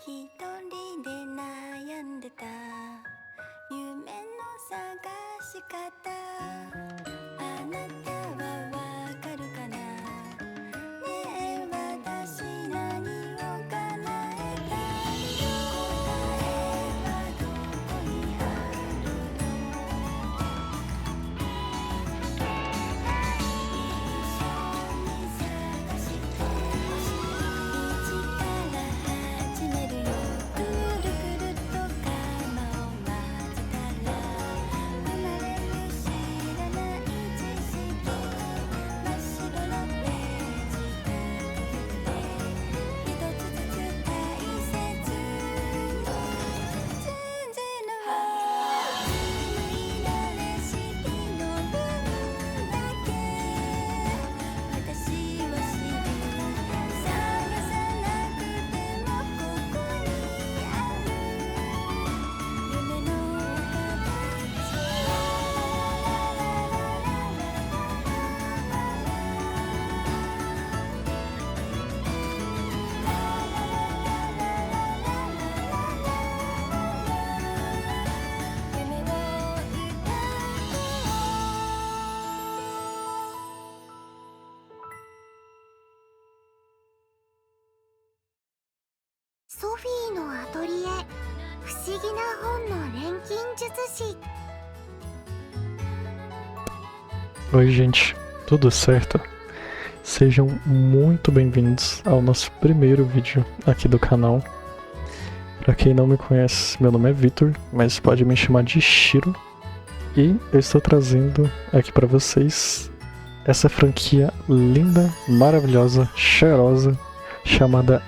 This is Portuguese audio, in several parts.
一人で悩んでた夢の探し方あなたはわかるかなねえ私何を叶えたい答えはどこにあるの一緒に探してほしい一から始めるよくるくると釜を混ぜたら生まれる知らない知識真っ白のページがくるで一つずつ大切に全然の紡いだレシピの分だけ私は知る探さなくてもここにある夢のソフィーのアトリエ不思議な本の錬金術師 Oi, gente, tudo certo? Sejam muito bem-vindos ao nosso primeiro vídeo aqui do canal. Pra quem não me conhece, meu nome é Vitor, mas pode me chamar de Shiro. E eu estou trazendo aqui pra vocês essa franquia linda, maravilhosa, cheirosa, chamada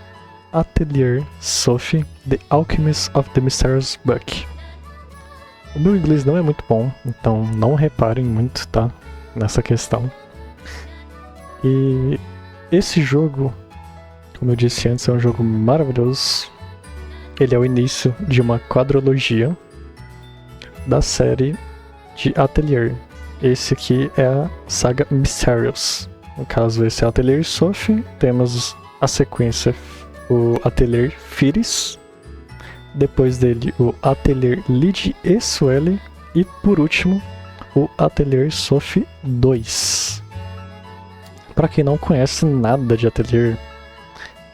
Atelier Sophie, The Alchemist of the Mysterious Book. O meu inglês não é muito bom, então não reparem muito, tá? Nessa questão. E esse jogo, como eu disse antes, é um jogo maravilhoso. Ele é o início de uma quadrologia da série de Atelier. Esse aqui é a saga Mysterious. No caso, esse é o Atelier Sophie. Temos a sequência, o Atelier Firis. Depois dele, o Atelier Lydie e Sueli. E por último, o Atelier Sophie 2. Para quem não conhece nada de Atelier,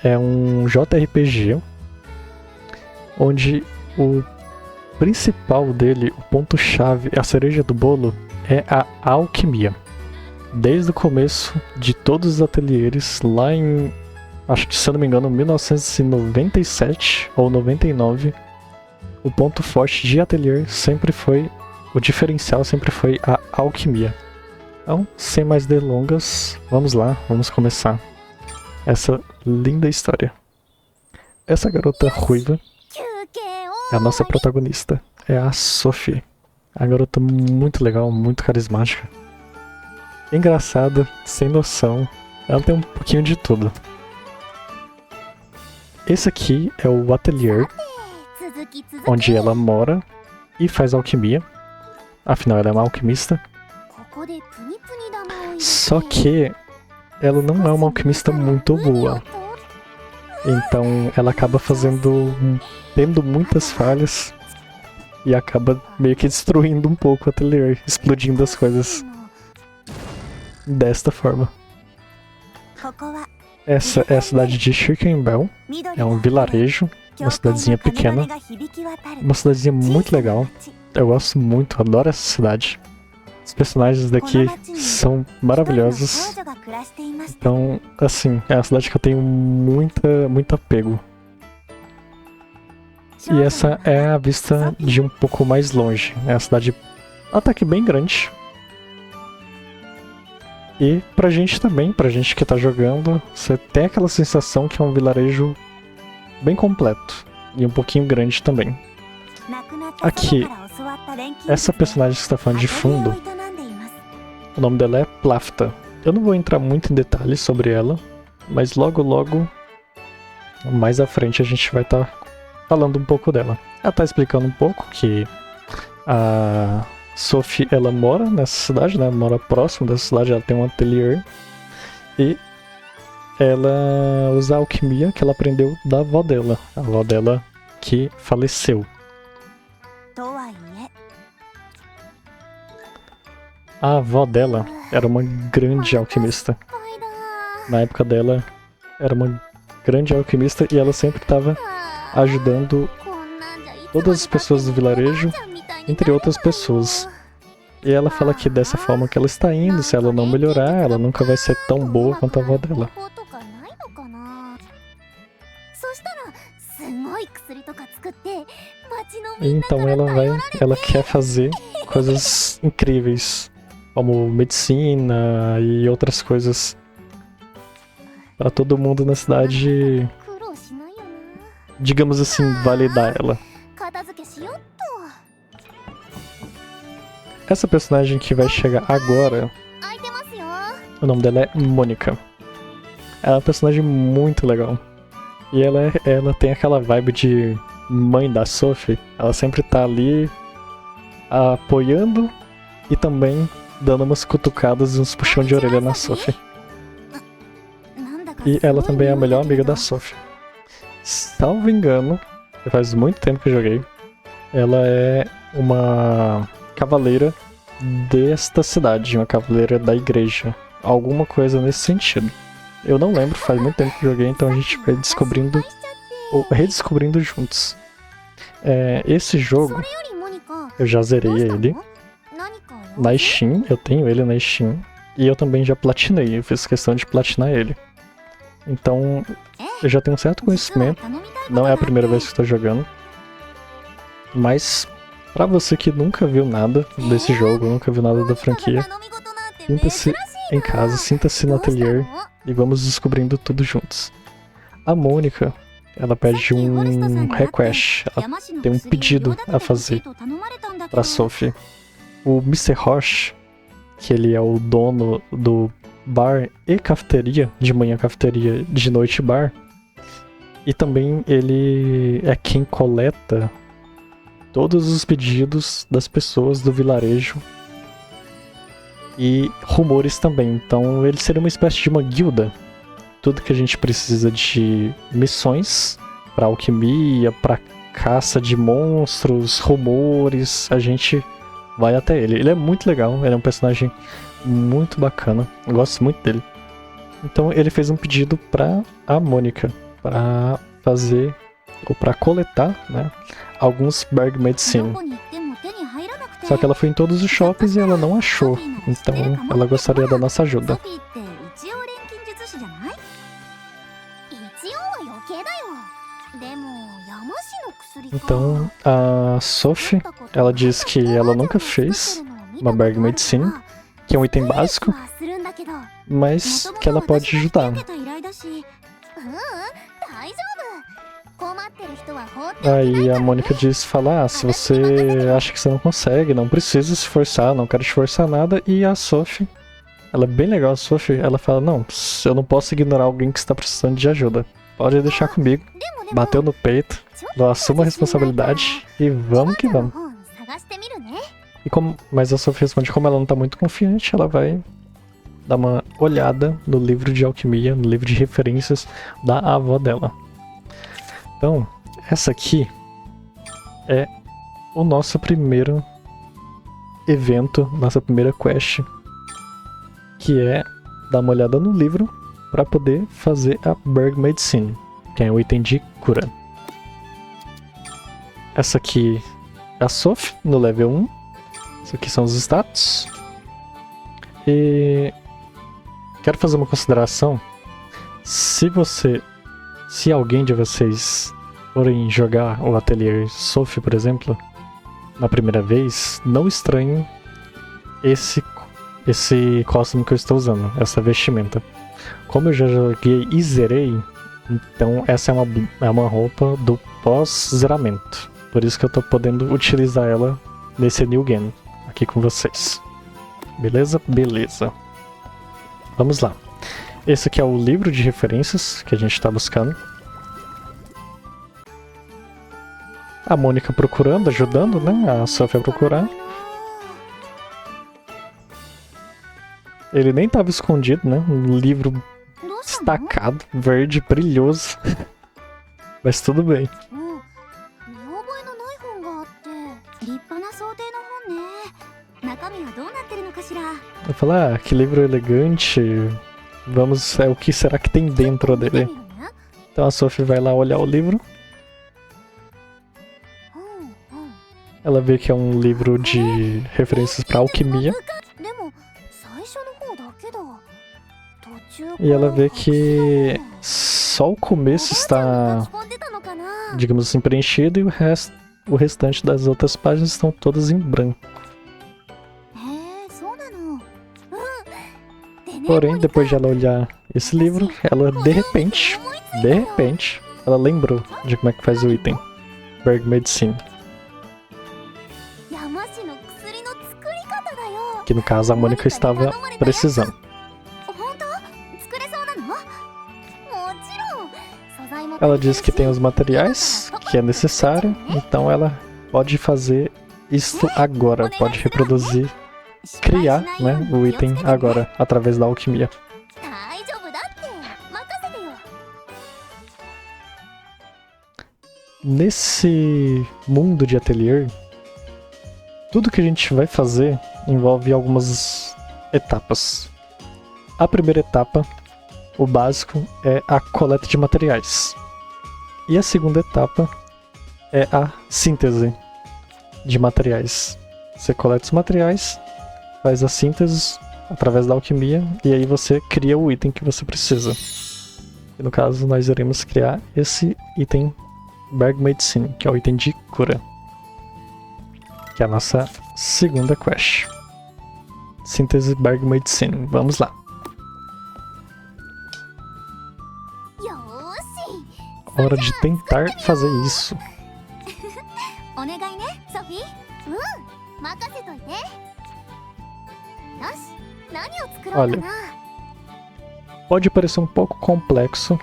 é um JRPG onde o principal dele, o ponto-chave, a cereja do bolo, é a alquimia. Desde o começo de todos os ateliês, lá em, acho que se eu não me engano, 1997 ou 99, o ponto forte de Atelier sempre foi, o diferencial sempre foi a alquimia. Então, sem mais delongas, vamos lá, vamos começar essa linda história. Essa garota ruiva é a nossa protagonista, é a Sophie. A garota muito legal, muito carismática. Engraçada, sem noção, ela tem um pouquinho de tudo. Esse aqui é o atelier onde ela mora e faz alquimia. Afinal, ela é uma alquimista. Só que ela não é uma alquimista muito boa. Então ela acaba tendo muitas falhas e acaba meio que destruindo um pouco o ateliê, explodindo as coisas desta forma. Essa é a cidade de Shirkenbell, é um vilarejo, uma cidadezinha pequena, uma cidadezinha muito legal. Eu gosto muito, adoro essa cidade. Os personagens daqui são maravilhosos. Então, assim, é uma cidade que eu tenho muito apego. E essa é a vista de um pouco mais longe. É uma cidade até que bem grande. E pra gente também, pra gente que tá jogando, você tem aquela sensação que é um vilarejo bem completo. E um pouquinho grande também. Aqui, essa personagem que você tá falando de fundo, o nome dela é Plafta. Eu não vou entrar muito em detalhes sobre ela, mas logo, mais à frente a gente vai estar falando um pouco dela. Ela tá explicando um pouco que a Sophie, ela mora nessa cidade, né? Mora próximo dessa cidade, ela tem um ateliê. E ela usa a alquimia que ela aprendeu da avó dela. A avó dela que faleceu. とはいえ A avó dela era uma grande alquimista. こいだ Na época dela, era uma grande alquimista e ela sempre estava ajudando こんなんじゃいつまで todas as pessoas do vilarejo, 経ってもおばあちゃんみたいに entre outras pessoas. E ela fala que dessa forma que ela está indo, se ela não melhorar, ela nunca vai ser tão boa quanto a avó dela. 方法とかないのかなそしたらすごい薬とか作って町の E みんなか então ら ela 頼 vai, られて ela quer fazer coisas incríveis, como medicina e outras coisas para todo mundo na cidade, 苦労しないよな digamos assim, validar ela. 片付けしよっ Essa personagem que vai chegar agora, と空いてますよ o nome dela é Mônica. Ela é uma personagem muito legal. E ela tem aquela vibe de mãe da Sophie. Ela sempre tá ali apoiando e também dando umas cutucadas e uns puxão de orelha na Sophie. なんだか E ela すごい também é a 匂いだ melhor け amiga ど da Sophie. Salvo engano, faz muito tempo que eu joguei. Ela é uma cavaleira desta cidade, uma cavaleira da igreja. Alguma coisa nesse sentido. Eu não lembro, faz muito tempo que eu joguei, então a gente vai descobrindo ou redescobrindo juntos. Esse jogo, それよりモニカ eu já ど zerei うした ele の何か用 na Steam, eu tenho ele na Steam. E eu também já platinei, eu fiz questão de platinar ele. Então, eu já tenho um certo 実は conhecimento. 頼みたいこと Não é が a primeira あって vez que estou jogando. Mas, pra você que nunca viu nada desse jogo, nunca viu nada da モニカが franquia, 頼み事なんて sinta-se 珍しい em casa, sinta-se no どうした ateliê の e vamos descobrindo tudo juntos. A Mônica, ela pede request, ela 山市の tem 薬 pedido 用立てて a ほし fazer いと頼まれたんだけ pra ど Sophie. O Mr. Roche, que ele é o dono do bar e cafeteria, de manhã cafeteria, de noite bar, e também ele é quem coleta todos os pedidos das pessoas do vilarejo e rumores também. Então ele seria uma espécie de uma guilda. Tudo que a gente precisa de missões para alquimia, para caça de monstros, rumores, a gente vai até ele. Ele é muito legal, ele é um personagem muito bacana, eu gosto muito dele. Então ele fez um pedido para a Mônica, para fazer ou para coletar, né, alguns Berg ど Medicine. こに行っても手に入らなくて Só que ela foi em todos os shoppings e ela não achou. Então ela gostaria da nossa ソ ajuda. フィーって一応錬金術師じゃない一応は余計だよでも山市の薬か Então a Sophie, ela diz que ela nunca fez uma Berg Medicine, que é um item básico, mas que ela pode ajudar. Aí a Mônica diz, fala, se você acha que você não consegue, não precisa se forçar, não quero te forçar nada. E a Sophie, ela é bem legal, a Sophie, ela fala, não, eu não posso ignorar alguém que está precisando de ajuda. Pode deixar comigo. Bateu no peito, eu assumo a responsabilidade e vamos que vamos. Mas a Sophie responde, como ela não tá muito confiante, ela vai dar uma olhada no livro de alquimia, no livro de referências da avó dela. Então, essa aqui é o nosso primeiro evento, nossa primeira quest, que é dar uma olhada no livro para poder fazer a Berg Medicine, que é o item de cura. Essa aqui é a Sophie, no level 1. Isso aqui são os status. E quero fazer uma consideração. Se alguém de vocês forem jogar o Atelier Sophie, por exemplo, na primeira vez, não estranhem esse costume que eu estou usando, essa vestimenta. Como eu já joguei e zerei, então essa é uma roupa do pós-zeramento. Por isso que eu estou podendo utilizar ela nesse New Game aqui com vocês. Beleza? Beleza. Vamos lá. Esse aqui é o livro de referências que a gente está buscando. A Mônica procurando, ajudando, né? A Sophie a procurar. Ele nem estava escondido, né? Um livro destacado, verde, brilhoso. Mas tudo bem. もう見覚えのない本があって立派な想定の本ね。中身はどうなってるのかしら。 Eu falo, ah, que livro elegante. Vamos, o que será que tem dentro 見て dele? みるね。 Então a Sophie vai lá olhar o livro. うんうん。 Ela vê que é um livro de referências para alquimia. でも最初の方だけだ。途中 E ela vê que só o começo おばあちゃんが está, 書き込んでたのかな。 digamos assim, preenchido e o restante das outras páginas estão todas em branco. へえ、そうなの。うん。でね、 Porém, depois de ela olhar esse livro, ela de repente, ela lembrou de como é que faz o item. Berg Medicine. 山氏の薬の作り方だよ。 Que no caso a Mônica estava precisando. 本当？作れそうなの？もちろん。素材も Ela diz que tem os materiais que é necessário, então ela pode fazer isso agora, pode reproduzir, criar, né, o item agora através da alquimia. 大丈夫だって。任せてよ。 Nesse mundo de ateliê, tudo que a gente vai fazer envolve algumas etapas. A primeira etapa, o básico, é a coleta de materiais. E a segunda etapa é a síntese de materiais. Você coleta os materiais, faz a síntese através da alquimia e aí você cria o item que você precisa. E no caso, nós iremos criar esse item Berg Medicine, que é o item de cura. Que é a nossa segunda quest. Síntese Berg Medicine. Vamos lá. よーし。 Hora de tentar fazer isso. お願いね、ソフィー。うん、任せといて。よし、何を作ろうかな。 Pode parecer um pouco complexo.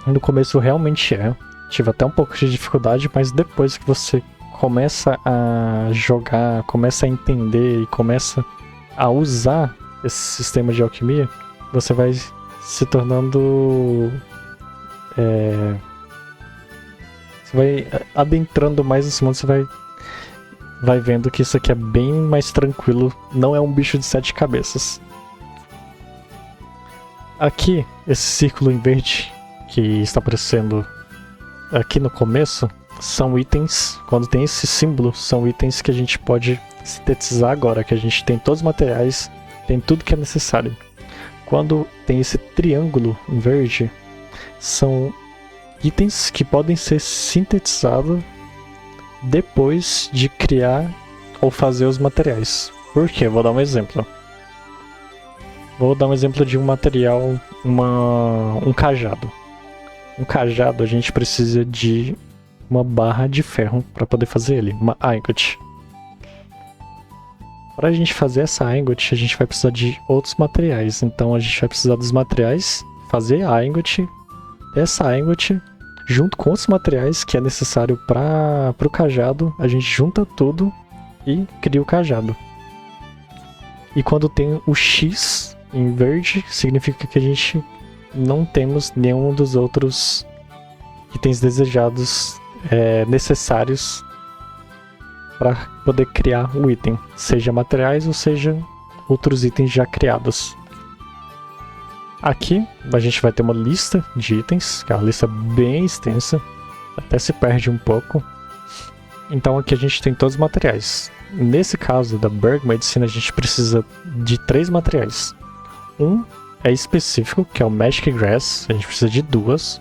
No começo realmente é. Tive até um pouco de dificuldade, mas depois que você começa a jogar, começa a entender e começa a usar esse sistema de alquimia, você vai se tornando... você vai adentrando mais nesse mundo, você vai vendo que isso aqui é bem mais tranquilo, não é um bicho de 7 cabeças. Aqui, esse círculo em verde que está aparecendo aqui no começo, são itens, quando tem esse símbolo, são itens que a gente pode sintetizar agora, que a gente tem todos os materiais, tem tudo que é necessário. Quando tem esse triângulo em verde, são itens que podem ser sintetizados depois de criar ou fazer os materiais. Por quê? Vou dar um exemplo. Vou dar um exemplo de um material, um cajado. Um cajado a gente precisa de uma barra de ferro para poder fazer ele, uma ingot. Para a gente fazer essa ingot, a gente vai precisar de outros materiais. Então a gente vai precisar dos materiais, fazer a ingot, essa ingot, junto com os materiais que é necessário para o cajado, a gente junta tudo e cria o cajado. E quando tem o X em verde, significa que a gente não temos nenhum dos outros itens desejados necessários para poder criar o item, seja materiais ou seja outros itens já criados. Aqui a gente vai ter uma lista de itens, que é uma lista bem extensa, até se perde um pouco. Então aqui a gente tem todos os materiais. Nesse caso da Berg Medicine a gente precisa de 3 materiais. Um é específico, que é o Magic Grass, a gente precisa de 2.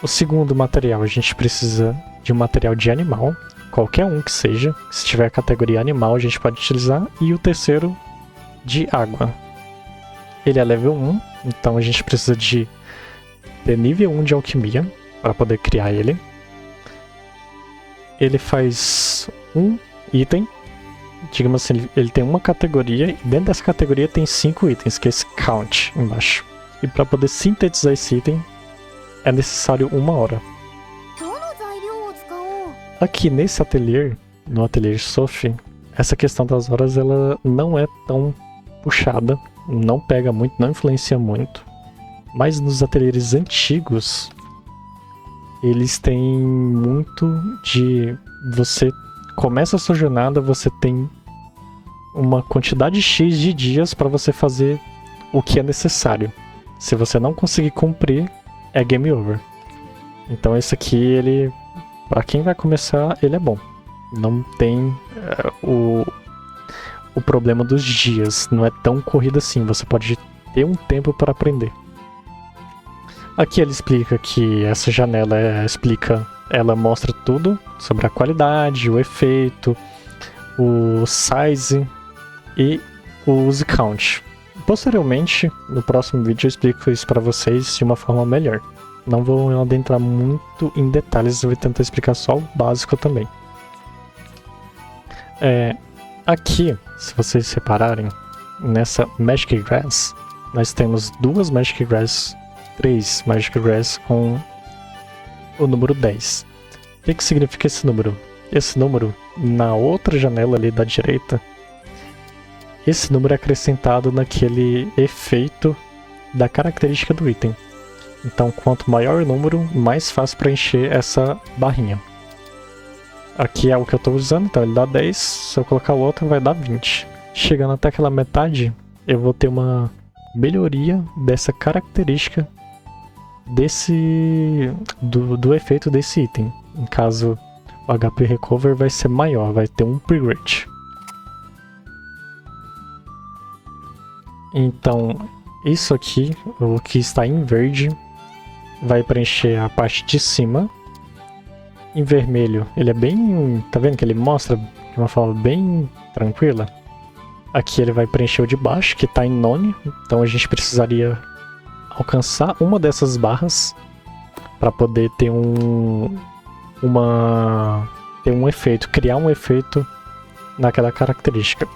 O segundo material, a gente precisa de um material de animal, qualquer um que seja. Se tiver categoria animal, a gente pode utilizar. E o terceiro, de água. Ele é level 1, então a gente precisa de ter nível 1 de alquimia para poder criar ele. Ele faz um item. Digamos assim, ele tem uma categoria, e dentro dessa categoria tem 5 itens, que é esse count embaixo. E para poder sintetizar esse item, é necessário 1 hora. どの材料を使おう。 Aqui nesse ateliê, no ateliê Sophie, essa questão das horas ela não é tão puxada, não pega muito, não influencia muito. Mas nos ateliês antigos, eles têm muito de... Você começa a sua jornada, você tem uma quantidade X de dias para você fazer o que é necessário. Se você não conseguir cumprir, é game over. Então esse aqui, ele... Pra quem vai começar, ele é bom. Não tem o problema dos dias. Não é tão corrido assim. Você pode ter um tempo para aprender. Aqui ele explica que essa janela ela mostra tudo sobre a qualidade, o efeito, o size e o use count. Posteriormente, no próximo vídeo eu explico isso para vocês de uma forma melhor. Não vou adentrar muito em detalhes, eu vou tentar explicar só o básico também. Aqui, se vocês repararem, nessa Magic Grass, nós temos duas Magic Grass, 3 Magic Grass com o número 10. O que significa esse número? Esse número, na outra janela ali da direita, esse número é acrescentado naquele efeito da característica do item. Então, quanto maior o número, mais fácil preencher essa barrinha. Aqui é o que eu estou usando, então ele dá 10. Se eu colocar o outro, vai dar 20. Chegando até aquela metade, eu vou ter uma melhoria dessa característica do efeito desse item. No caso, o HP Recover vai ser maior, vai ter um upgrade. Então, isso aqui, o que está em verde, vai preencher a parte de cima. Em vermelho, ele é bem... Tá vendo que ele mostra de uma forma bem tranquila? Aqui ele vai preencher o de baixo, que está em none. Então a gente precisaria alcançar uma dessas barras para poder ter um efeito, criar um efeito naquela característica.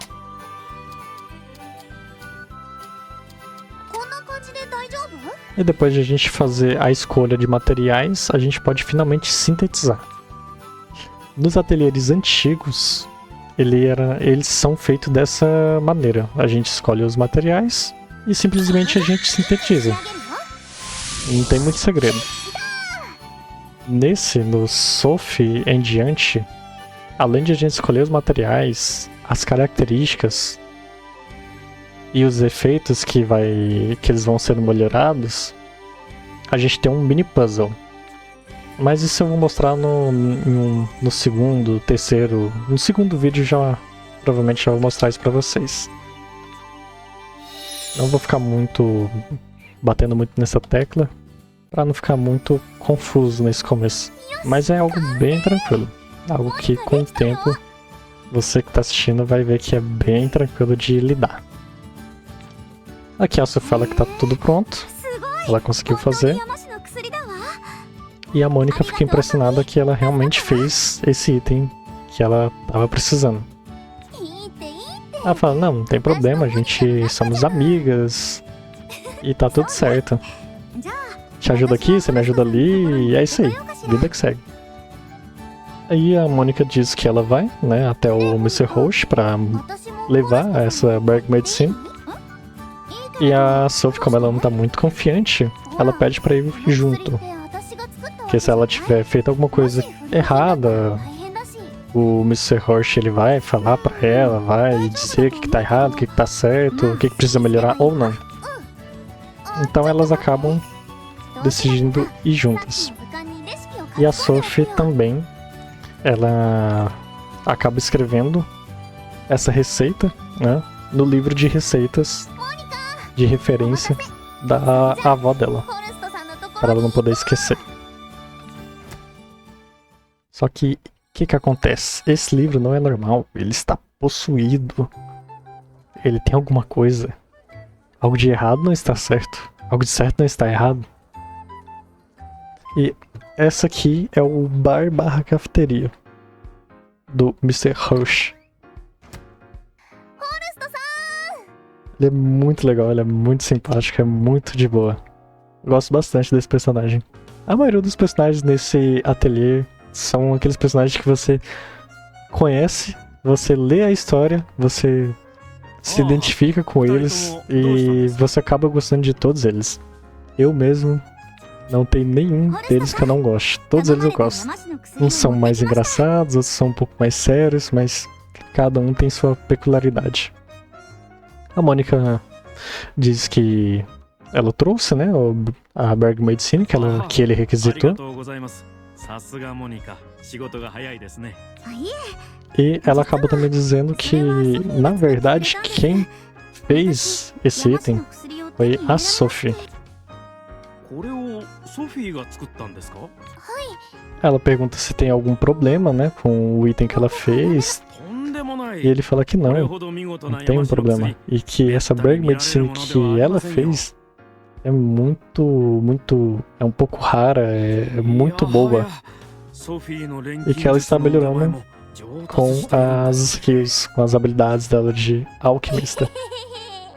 E depois de a gente fazer a escolha de materiais, a gente pode finalmente sintetizar. Nos ateliês antigos, eles são feitos dessa maneira. A gente escolhe os materiais e simplesmente a gente sintetiza. Não tem muito segredo. No Sophie em diante, além de a gente escolher os materiais, as características e os efeitos que eles vão sendo melhorados, a gente tem um mini puzzle. Mas isso eu vou mostrar no segundo, terceiro... No segundo vídeo provavelmente já vou mostrar isso pra vocês. Não vou ficar batendo muito nessa tecla, pra não ficar muito confuso nesse começo. Mas é algo bem tranquilo. Algo que com o tempo, você que tá assistindo vai ver que é bem tranquilo de lidar. Aqui a Sophie fala que tá tudo pronto. Ela conseguiu fazer. E a Mônica fica impressionada que ela realmente fez esse item que ela tava precisando. Ela fala, não tem problema, a gente somos amigas e tá tudo certo. Te ajuda aqui, você me ajuda ali e é isso aí, vida que segue. Aí a Mônica diz que ela vai, né, até o Mr. Roche pra levar essa Berg Medicine. E a Sophie, como ela não tá muito confiante, ela pede pra ir junto. Porque se ela tiver feito alguma coisa errada, o Mr. Roche ele vai falar pra ela, vai dizer o que tá errado, o que tá certo, o que precisa melhorar ou não. Então elas acabam decidindo ir juntas. E a Sophie também, ela acaba escrevendo essa receita, né, no livro de receitas de referência da avó dela, para ela não poder esquecer. Só que, o que acontece? Esse livro não é normal, ele está possuído. Ele tem alguma coisa. Algo de errado não está certo. Algo de certo não está errado. E essa aqui é o bar/cafeteria do Mr. Roche. Ele é muito legal, ele é muito simpático, é muito de boa. Gosto bastante desse personagem. A maioria dos personagens nesse ateliê são aqueles personagens que você conhece, você lê a história, você se identifica com eles e você acaba gostando de todos eles. Eu mesmo não tenho nenhum deles que eu não gosto. Todos eles eu gosto. Uns são mais engraçados, outros são um pouco mais sérios, mas cada um tem sua peculiaridade. A Mônica diz que ela trouxe, né, a Berg Medicine que ele requisitou. E ela acabou também dizendo que, na verdade, quem fez esse item foi a Sophie. Ela pergunta se tem algum problema, né, com o item que ela fez. E ele fala que não tem um problema. E que essa Berg Medicine que ela fez é é um pouco rara, é muito boa. E que ela está melhorando com as skills, com as habilidades dela de alquimista.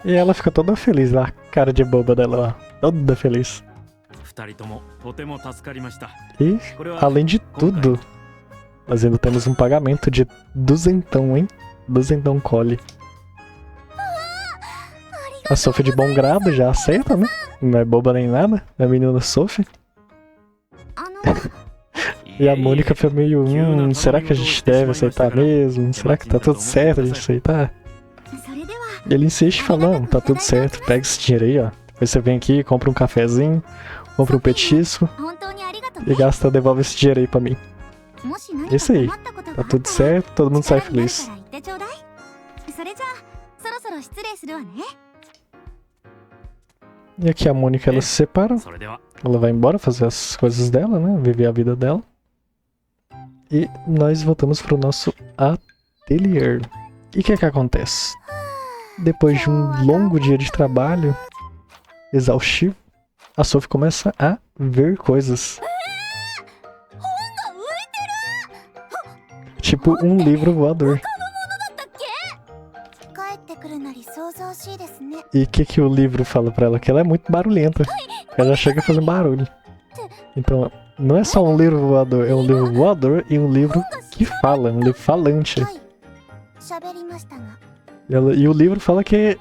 E ela fica toda feliz lá, cara de boba dela lá, toda feliz. E, além de tudo, nós ainda temos um pagamento de 200, hein? 200 cole. A Sophie de bom grado já aceita, né? Não é boba nem nada, é a menina Sophie. E a Mônica foi meio, será que a gente deve aceitar mesmo? Será que tá tudo certo a gente aceitar? Ele insiste falando, tá tudo certo, pega esse dinheiro aí, ó. Depois você vem aqui, compra um cafezinho, compra um petisco e gasta, devolve esse dinheiro aí pra mim. Isso aí, tá tudo certo, todo mundo sai feliz. E aqui a Mônica, ela se separa, ela vai embora fazer as coisas dela, né, viver a vida dela. E nós voltamos pro nosso ateliê. E o que é que acontece? Depois de um longo dia de trabalho exaustivo, a Sophie começa a ver coisas. Tipo um livro voador. E o que o livro fala pra ela? Que ela é muito barulhenta. Ela chega fazendo barulho. Então, não é só um livro voador, é um livro voador e um livro que fala, um livro falante. E o livro fala que...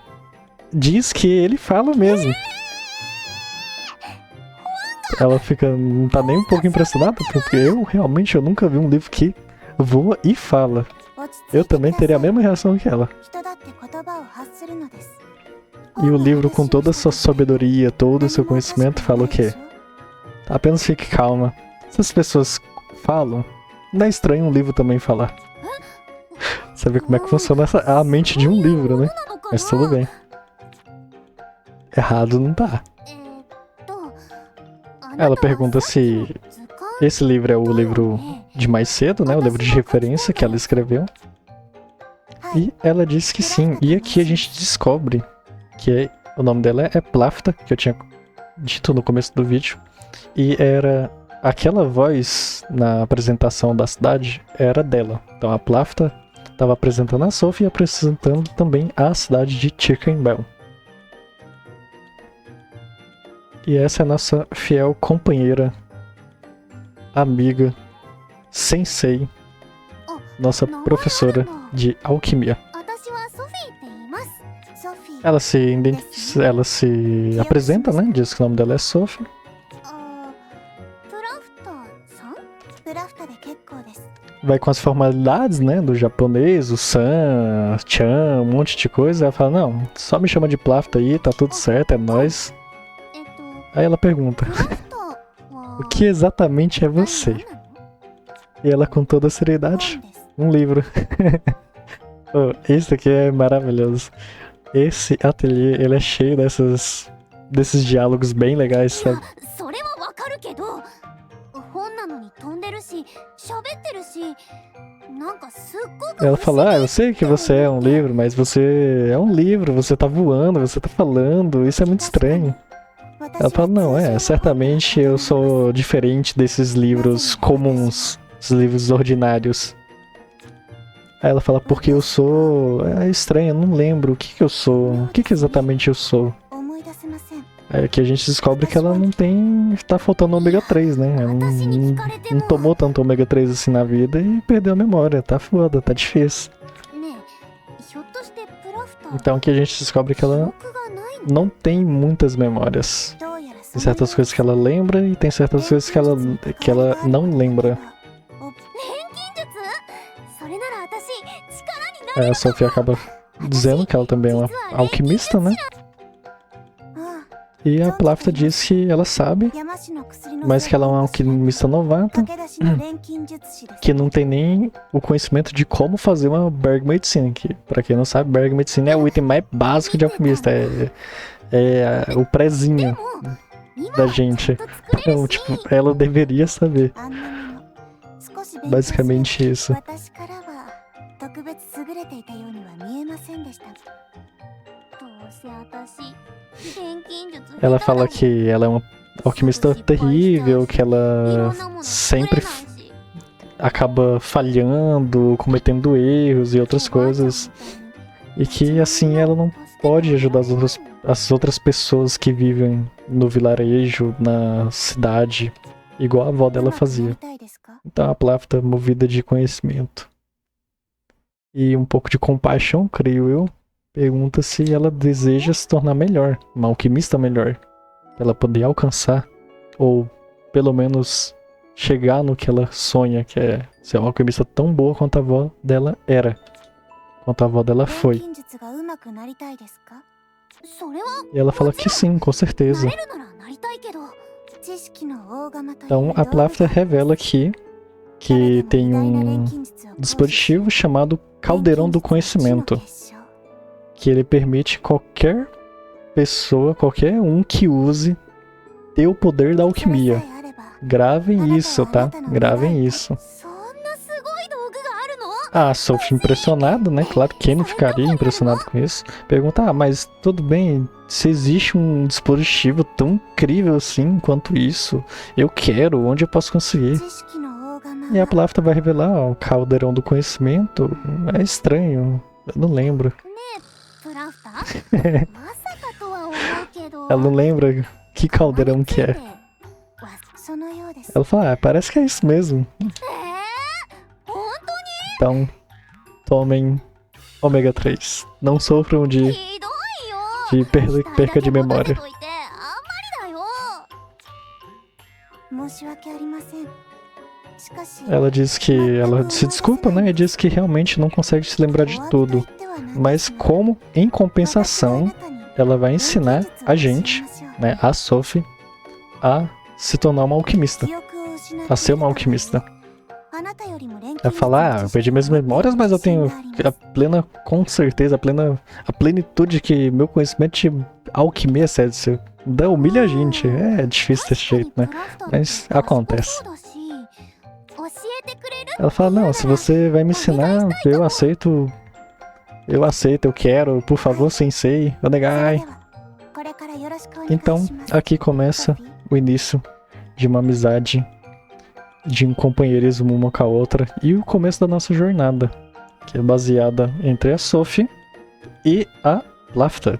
diz que ele fala mesmo. Ela fica... não tá nem um pouco impressionada, porque eu nunca vi um livro que voa e fala. Eu também teria a mesma reação que ela. E o livro, com toda a sua sabedoria, todo o seu conhecimento, fala o quê? Apenas fique calma. Se as pessoas falam, não é estranho um livro também falar. Você vê como é que funciona a mente de um livro, né? Mas tudo bem. Errado não tá. Ela pergunta se esse livro é o livro de mais cedo, né? O livro de referência que ela escreveu. E ela diz que sim. E aqui a gente descobre que o nome dela é Plafta, que eu tinha dito no começo do vídeo. E era aquela voz na apresentação da cidade era dela. Então a Plafta estava apresentando a Sophie e apresentando também a cidade de Tinkerbell. E essa é a nossa fiel companheira, amiga, sensei, nossa professora de alquimia. Ela se apresenta, né? Diz que o nome dela é Sophie. Vai com as formalidades, né? Do japonês, o san, chan, um monte de coisa. Ela fala, não, só me chama de Plafta aí, tá tudo certo, é nóis. Aí ela pergunta, o que exatamente é você? E ela, com toda a seriedade, um livro. Oh, isso aqui é maravilhoso. Esse ateliê, ele é cheio desses diálogos bem legais, sabe? Ela fala, eu sei que você é um livro, mas você é um livro, você tá voando, você tá falando, isso é muito estranho. Ela fala, não, certamente eu sou diferente desses livros comuns, os livros ordinários. Aí ela fala, porque eu sou... é estranho, eu não lembro o que eu sou, o que exatamente eu sou. Aí aqui a gente descobre que ela não tem... tá faltando ômega 3, né? Ela não tomou tanto ômega 3 assim na vida e perdeu a memória, tá foda, tá difícil. Então aqui a gente descobre que ela 憶がないの não tem muitas memórias. どうやらそ Tem の certas coisas que ela lembra e tem certas coisas que ela não lembra. 錬金術それなら私力にな Aí a Sophie acaba dizendo que ela também é uma alquimista, né? あ E a Plafta diz que ela sabe, 山氏の薬の mas que ela é uma alquimista novata, 武田氏の錬金術師です que não tem nem o conhecimento de como fazer uma Bergmedicine. Que, pra quem não sabe, Bergmedicine é o item mais básico de alquimista. É o prezinho 今 da はちゃん gente. と作れ Então, るし tipo, ela deveria saber. あんなもの少し勉強すれば Basicamente isso. 私からは特別優れていたようには見えませんでした。どうせ私錬金術 Ela fala que ela é uma alquimista terrível, que ela sempre acaba falhando, cometendo erros e outras coisas. E que assim ela não pode ajudar as outras pessoas que vivem no vilarejo, na cidade, igual a avó dela fazia. Então a Plafta, movida de conhecimento e um pouco de compaixão, creio eu, pergunta se ela deseja se tornar melhor, uma alquimista melhor, pra ela poder alcançar, ou pelo menos chegar no que ela sonha, que é ser uma alquimista tão boa quanto a avó dela era, quanto a avó dela foi. 錬金術が上手くなりたいですか？それは E ela fala que sim, com な certeza. れるならなりたいけど知識の大釜という Então a Plafta revela aqui que tem um dispositivo chamado Caldeirão do Conhecimento, que ele permite qualquer pessoa, qualquer um que use, ter o poder da alquimia. Gravem isso, tá? Gravem isso. そんなすごい道具があるの？ Ah, Sophie impressionada, né? Claro, quem não ficaria impressionado com isso? Pergunta, mas tudo bem, se existe um dispositivo tão incrível assim quanto isso, eu quero, onde eu posso conseguir? 知識の大釜 E a Plafta vai revelar, ó, o Caldeirão do Conhecimento. É estranho, eu não lembro. プラフターまさかとは思うけど Ela não lembra que caldeirão que é. そのようです Ela fala, ah, parece que é isso mesmo. 本 Então, tomem ômega 3. Não sofram 当 de にひどいよ perca de memória. あんまりだよ申し訳ありませんしかし Ela diz que ela se desculpa, né? E diz que realmente não consegue se lembrar de tudo. Mas como, em compensação, ela vai ensinar a gente, né, a Sophie, a se tornar uma alquimista, a ser uma alquimista. Ela fala, eu perdi minhas memórias, mas eu tenho a plena, com certeza, a plenitude que meu conhecimento de alquimia, Cédric, humilha a gente. É difícil desse jeito, né? Mas acontece. Ela fala, não, se você vai me ensinar, eu aceito, eu quero, por favor, sensei, onegai. Então, aqui começa o início de uma amizade, de um companheirismo uma com a outra e o começo da nossa jornada, que é baseada entre a Sophie e a Plafta.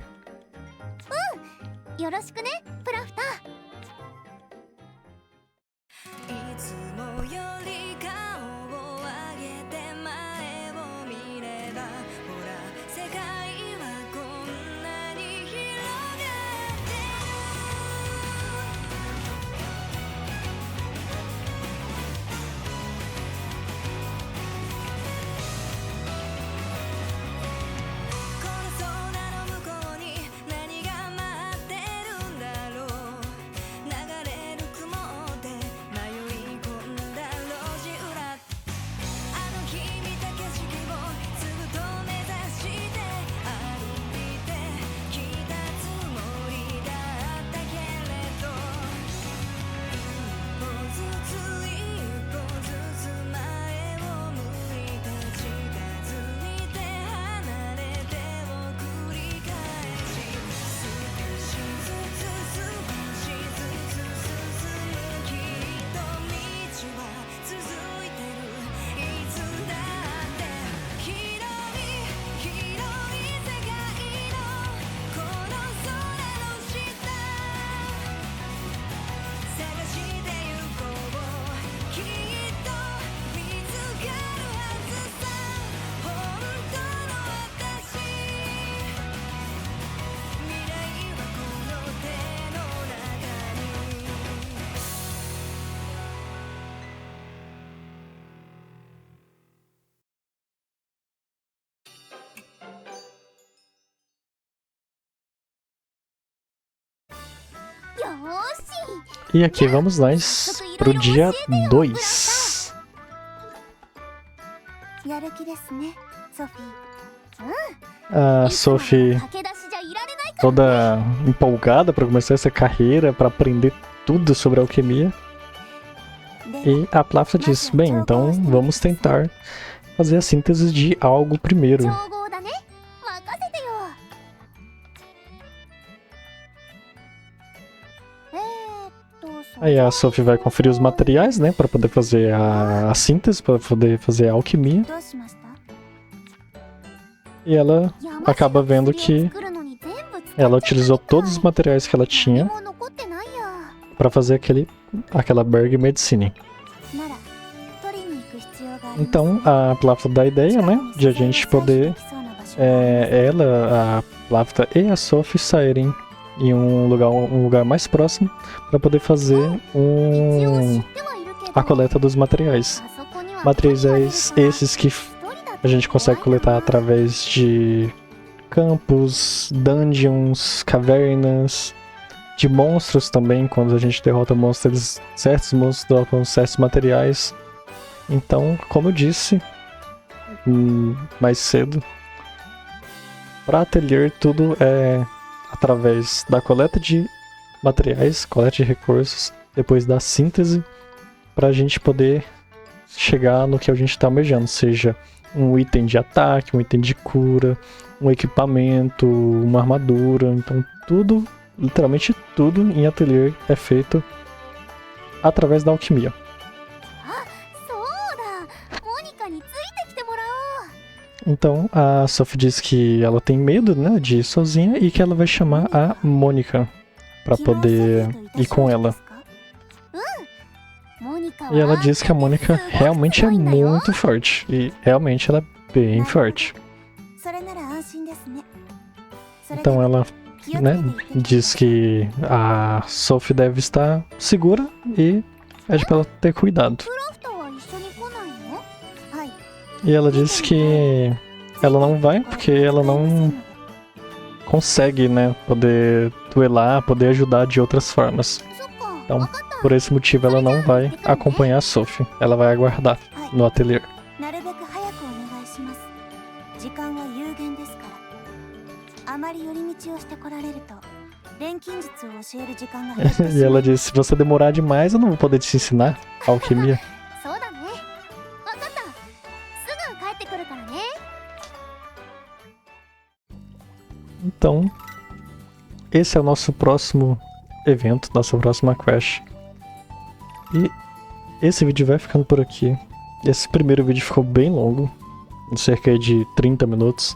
よろしくねプラフターいつもより顔を上げて前を見ればほら世界はこんなに広がってこの空の向こうに何が待ってるんだろう流れる雲で迷い込んだろう E aqui vamos nós pro dia 2. やる気ですね、ソフィー。 A Sophie 駆け出しじゃいられないか toda empolgada para começar essa carreira, para aprender tudo sobre alquimia. ら。 E a Plafta diz, bem, então vamos tentar fazer a síntese de algo primeiro. 調合だね。任せてよ。Aí a Sophie vai conferir os materiais, né, para poder fazer a síntese, para poder fazer a alquimia. どうしました？ E ela acaba vendo que ela utilizou todos os materiais que ela tinha para fazer aquela Berg Medicine. Então a Plafta dá a ideia, né, de a gente poder ela, a Plafta e a Sophie saírem em um lugar mais próximo para poder fazer a coleta dos materiais. Materiais esses que a gente consegue coletar através de campos, dungeons, cavernas, de monstros também. Quando a gente derrota monstros, certos monstros dropam certos materiais. Então, como eu disse mais cedo, para Atelier tudo é através da coleta de materiais, coleta de recursos, depois da síntese, para a gente poder chegar no que a gente está almejando, seja um item de ataque, um item de cura, um equipamento, uma armadura. Então tudo, literalmente tudo em Atelier é feito através da alquimia. Então a Sophie diz que ela tem medo, né, de ir sozinha e que ela vai chamar a Mônica para poder ir com ela. E ela diz que a Mônica realmente é muito forte. E realmente ela é bem forte. Então ela, né, diz que a Sophie deve estar segura e pede para ela ter cuidado. E ela diz que ela não vai porque ela não consegue, né, poder duelar, poder ajudar de outras formas. Então, por esse motivo, ela não vai acompanhar a Sophie. Ela vai aguardar no ateliê. E ela disse, se você demorar demais, eu não vou poder te ensinar alquimia. Então, esse é o nosso próximo evento, nossa próxima quest. E esse vídeo vai ficando por aqui. Esse primeiro vídeo ficou bem longo, cerca de 30 minutos,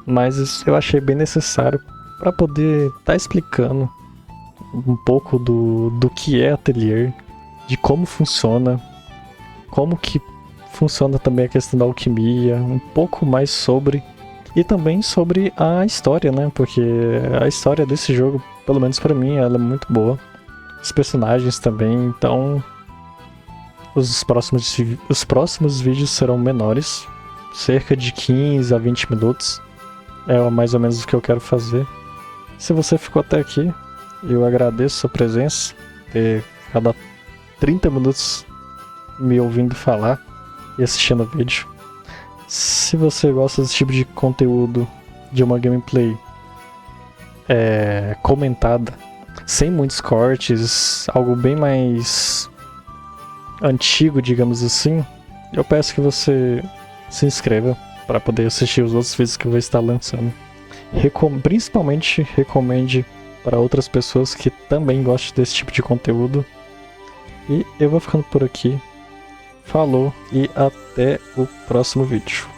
mas eu achei bem necessário para poder estar explicando um pouco do que é Atelier, de como funciona, como que funciona também a questão da alquimia, um pouco mais sobre, e também sobre a história, né? Porque a história desse jogo, pelo menos pra mim, ela é muito boa. Os personagens também, então os próximos vídeos serão menores, cerca de 15 a 20 minutos. É mais ou menos o que eu quero fazer. Se você ficou até aqui, eu agradeço a sua presença, ter ficado 30 minutos me ouvindo falar e assistindo o vídeo. Se você gosta desse tipo de conteúdo, de uma gameplay comentada, sem muitos cortes, algo bem mais antigo, digamos assim, eu peço que você se inscreva para poder assistir os outros vídeos que eu vou estar lançando. Principalmente recomende para outras pessoas que também gostam desse tipo de conteúdo. E eu vou ficando por aqui. Falou e até o próximo vídeo.